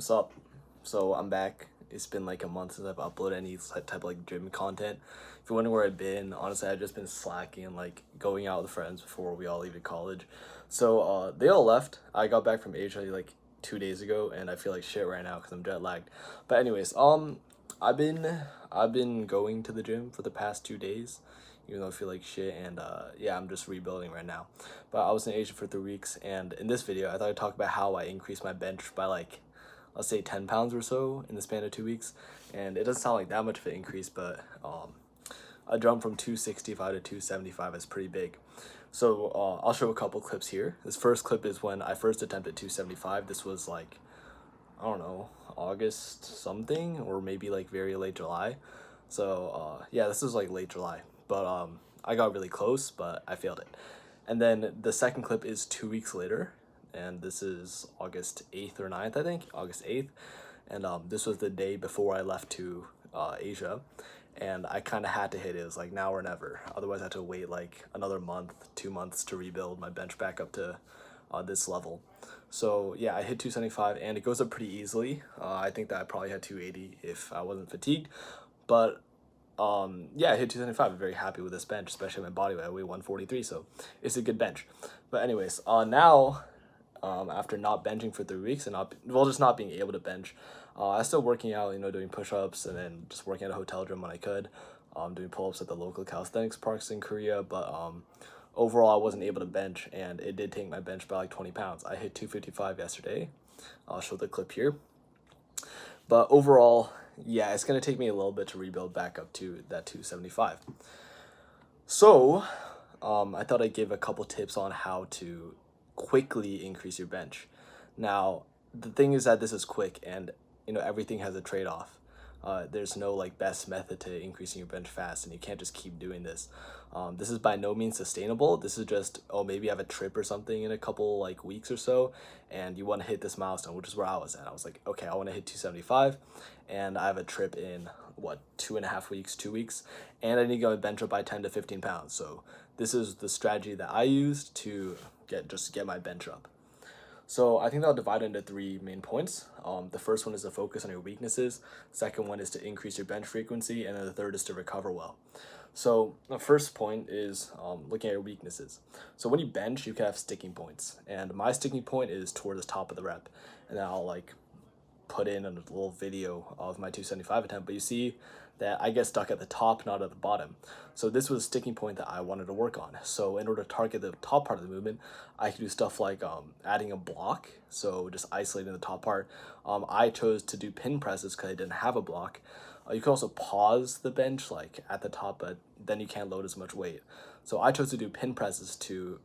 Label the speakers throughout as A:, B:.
A: What's up? So I'm back. It's been like a month since I've uploaded any type of like gym content. If you're wondering where I've been, honestly, I've just been slacking and like going out with friends before we all leave to college. So they all left. I got back from Asia like 2 days ago, and I feel like shit right now because I'm jet lagged. But anyways, I've been I've been going to the gym for the past 2 days, even though I feel like shit, and yeah, I'm just rebuilding right now. But I was in Asia for 3 weeks, and in this video, I thought I'd talk about how I increased my bench by like, let's say 10 pounds or so in the span of 2 weeks. And it doesn't sound like that much of an increase, but a jump from 265 to 275 is pretty big. So I'll show a couple clips here. This first clip is when I first attempted 275. This was like, I don't know, August something, or maybe like very late July. So yeah, this is like late July, but I got really close, but I failed it. And then the second clip is 2 weeks later, and this is August 8th or 9th, I think, August 8th. And this was the day before I left to Asia, and I kind of had to hit it. It was like now or never. Otherwise, I had to wait like another month, 2 months to rebuild my bench back up to this level. So yeah, I hit 275, and it goes up pretty easily. I think that I probably had 280 if I wasn't fatigued, but yeah, I hit 275. I'm very happy with this bench, especially my body weight. I weigh 143, so it's a good bench. But anyways, now after not benching for 3 weeks and just not being able to bench, I still working out, doing push-ups and then just working at a hotel gym when I could, doing pull-ups at the local calisthenics parks in Korea. But overall, I wasn't able to bench, and it did take my bench by like 20 pounds. I hit 255 yesterday. I'll show the clip here. But overall, yeah, it's gonna take me a little bit to rebuild back up to that 275. So, I thought I'd give a couple tips on how to quickly increase your bench. Now, the thing is that this is quick, and everything has a trade-off. There's no like best method to increasing your bench fast, and you can't just keep doing this. This is by no means sustainable. This is just, oh, maybe you have a trip or something in a couple like weeks or so, and you want to hit this milestone, which is where I was at. I was like, okay, I want to hit 275, and I have a trip in what, 2.5 weeks, 2 weeks, and I need to go bench up by 10 to 15 pounds. So this is the strategy that I used to get my bench up. So I think I'll divide it into three main points. The first one is to focus on your weaknesses. Second one is to increase your bench frequency, and then the third is to recover well. So the first point is looking at your weaknesses. So when you bench, you can have sticking points, and my sticking point is toward the top of the rep, and then I'll like put in a little video of my 275 attempt, but you see that I get stuck at the top, not at the bottom. So this was a sticking point that I wanted to work on. So in order to target the top part of the movement, I could do stuff like adding a block, so just isolating the top part. I chose to do pin presses because I didn't have a block. You can also pause the bench like at the top, but then you can't load as much weight. So I chose to do pin presses to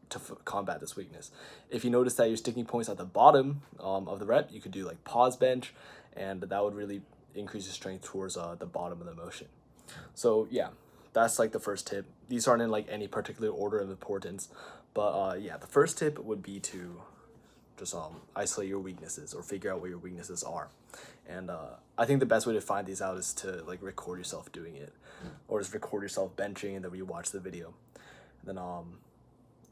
A: combat this weakness. If you notice that your sticking point's at the bottom of the rep, you could do like pause bench, and that would really increase your strength towards the bottom of the motion. So yeah, that's like the first tip. These aren't in like any particular order of importance, but yeah, the first tip would be to just isolate your weaknesses or figure out what your weaknesses are. And I think the best way to find these out is to like record yourself doing it, or just record yourself benching and then rewatch the video. And then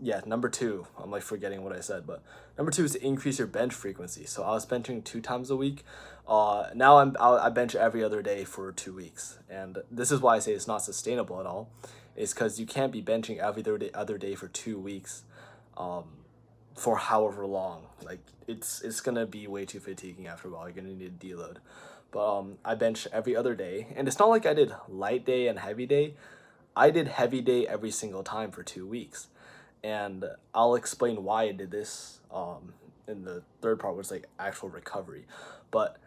A: yeah, number two, I'm like forgetting what I said, but number two is to increase your bench frequency. So I was benching 2 times a week. Now I bench every other day for 2 weeks, and this is why I say it's not sustainable at all. It's because you can't be benching every other day for 2 weeks, for however long. Like it's gonna be way too fatiguing after a while. You're gonna need a deload. But I bench every other day, and it's not like I did light day and heavy day. I did heavy day every single time for 2 weeks, and I'll explain why I did this in the third part, was like actual recovery. But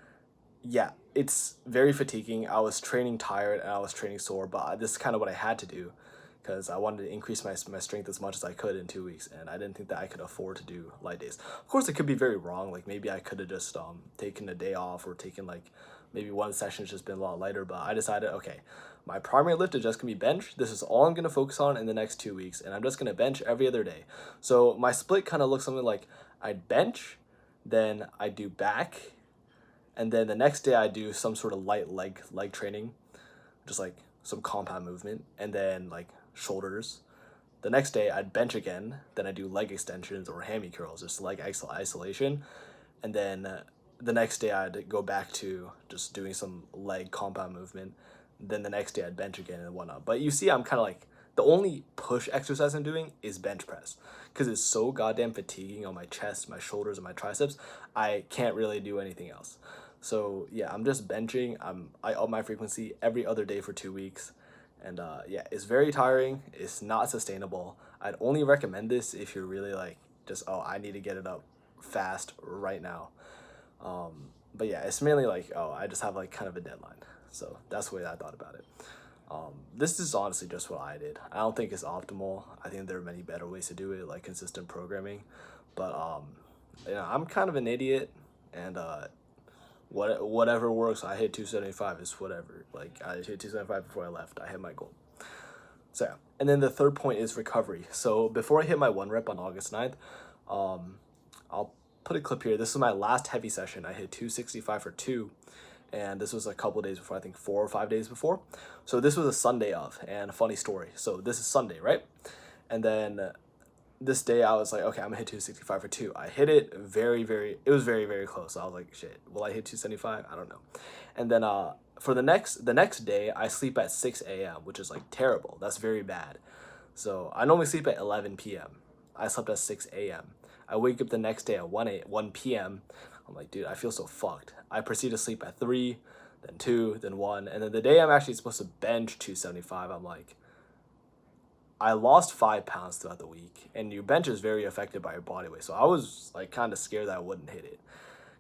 A: yeah, it's very fatiguing. I was training tired and I was training sore, but this is kind of what I had to do because I wanted to increase my strength as much as I could in 2 weeks, and I didn't think that I could afford to do light days. Of course, it could be very wrong. Like maybe I could have just taken a day off, or taken like maybe one session's just been a lot lighter, but I decided, okay, my primary lift is just gonna be bench. This is all I'm gonna focus on in the next 2 weeks, and I'm just gonna bench every other day. So my split kind of looks something like I'd bench, then I do back, and then the next day I do some sort of light leg training, just like some compound movement, and then like shoulders. The next day I'd bench again, then I do leg extensions or hammy curls, just leg isolation, and then the next day I'd go back to just doing some leg compound movement. Then the next day I'd bench again and whatnot. But you see, I'm kind of like, the only push exercise I'm doing is bench press because it's so goddamn fatiguing on my chest, my shoulders, and my triceps. I can't really do anything else. So yeah, I'm just benching. I up my frequency every other day for 2 weeks, and yeah, it's very tiring. It's not sustainable. I'd only recommend this if you're really like just, oh, I need to get it up fast right now. But yeah, it's mainly like, oh, I just have like kind of a deadline. So that's the way I thought about it. This is honestly just what I did. I don't think it's optimal. I think there are many better ways to do it, like consistent programming. But I'm kind of an idiot, and whatever works. I hit 275 is whatever. Like I hit 275 before I left. I hit my goal. So yeah. And then the third point is recovery. So before I hit my 1 rep on August 9th, I'll put a clip here. This is my last heavy session. I hit 265 for 2, and this was a couple days before, I think 4 or 5 days before. So this was a Sunday of, and a funny story. So this is Sunday, right? And then this day I was like, okay, I'm gonna hit 265 for 2. I hit it it was very, very close. So I was like, shit, will I hit 275? I don't know. And then for the next day, I sleep at 6 a.m., which is like terrible. That's very bad. So I normally sleep at 11 p.m. I slept at 6 a.m. I wake up the next day at 1 p.m. I'm like, dude, I feel so fucked. I proceed to sleep at 3, then 2, then 1. And then the day I'm actually supposed to bench 275, I'm like, I lost 5 pounds throughout the week. And your bench is very affected by your body weight. So I was like kind of scared that I wouldn't hit it.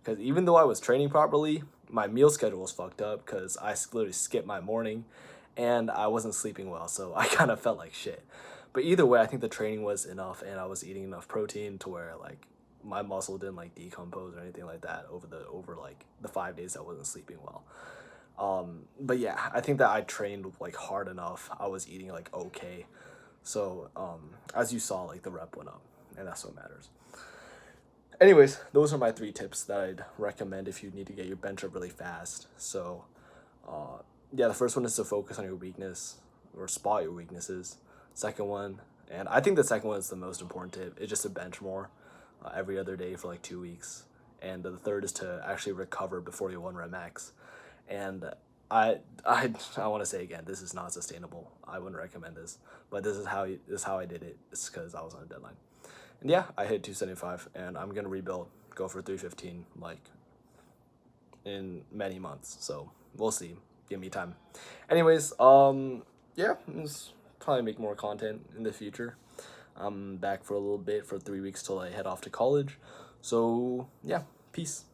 A: Because even though I was training properly, my meal schedule was fucked up because I literally skipped my morning and I wasn't sleeping well. So I kind of felt like shit. But either way, I think the training was enough and I was eating enough protein to where like my muscle didn't like decompose or anything like that over like the 5 days I wasn't sleeping well. But yeah, I think that I trained like hard enough. I was eating like okay. So as you saw, like the rep went up, and that's what matters. Anyways, those are my 3 tips that I'd recommend if you need to get your bench up really fast. So yeah, the first one is to focus on your weakness or spot your weaknesses. Second one, and I think the second one is the most important tip, is just to bench more every other day for like 2 weeks. And the third is to actually recover before your 1 rep max. And I want to say again, this is not sustainable. I wouldn't recommend this, but this is how I did it. It's because I was on a deadline. And yeah, I hit 275, and I'm gonna rebuild, go for 315, like in many months. So we'll see. Give me time. Anyways, yeah, let's probably make more content in the future. I'm back for a little bit for 3 weeks till I head off to college. So yeah, peace.